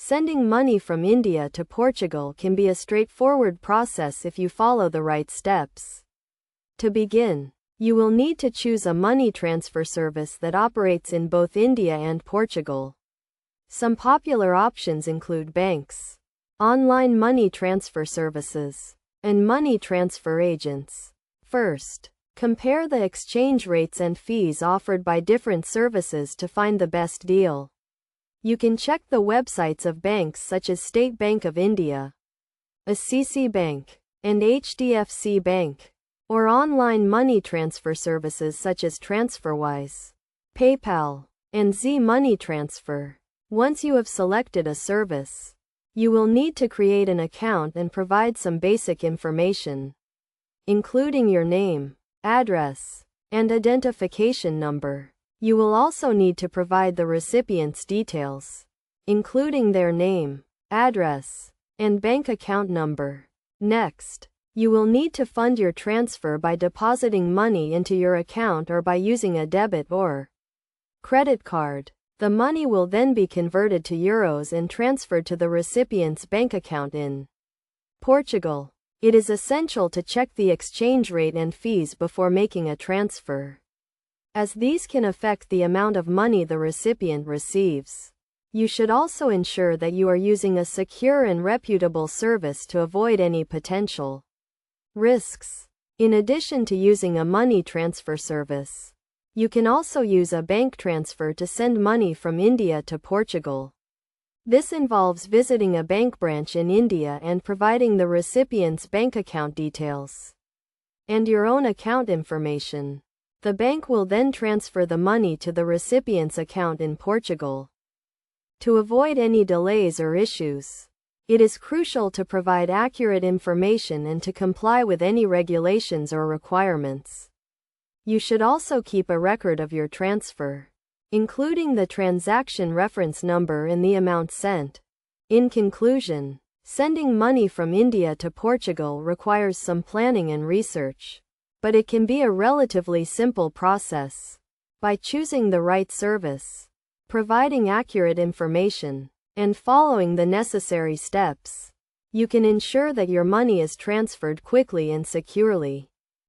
Sending money from India to Portugal can be a straightforward process if you follow the right steps. To begin, you will need to choose a money transfer service that operates in both India and Portugal. Some popular options include banks, online money transfer services, and money transfer agents. First, compare the exchange rates and fees offered by different services to find the best deal. You can check the websites of banks such as State Bank of India, ICICI Bank, and HDFC Bank, or online money transfer services such as TransferWise, PayPal, and Z Money Transfer. Once you have selected a service, you will need to create an account and provide some basic information, including your name, address, and identification number. You will also need to provide the recipient's details, including their name, address, and bank account number. Next, you will need to fund your transfer by depositing money into your account or by using a debit or credit card. The money will then be converted to euros and transferred to the recipient's bank account in Portugal. It is essential to check the exchange rate and fees before making a transfer, as these can affect the amount of money the recipient receives. You should also ensure that you are using a secure and reputable service to avoid any potential risks. In addition to using a money transfer service, you can also use a bank transfer to send money from India to Portugal. This involves visiting a bank branch in India and providing the recipient's bank account details and your own account information. The bank will then transfer the money to the recipient's account in Portugal. To avoid any delays or issues, it is crucial to provide accurate information and to comply with any regulations or requirements. You should also keep a record of your transfer, including the transaction reference number and the amount sent. In conclusion, sending money from India to Portugal requires some planning and research, but it can be a relatively simple process. By choosing the right service, providing accurate information, and following the necessary steps, you can ensure that your money is transferred quickly and securely.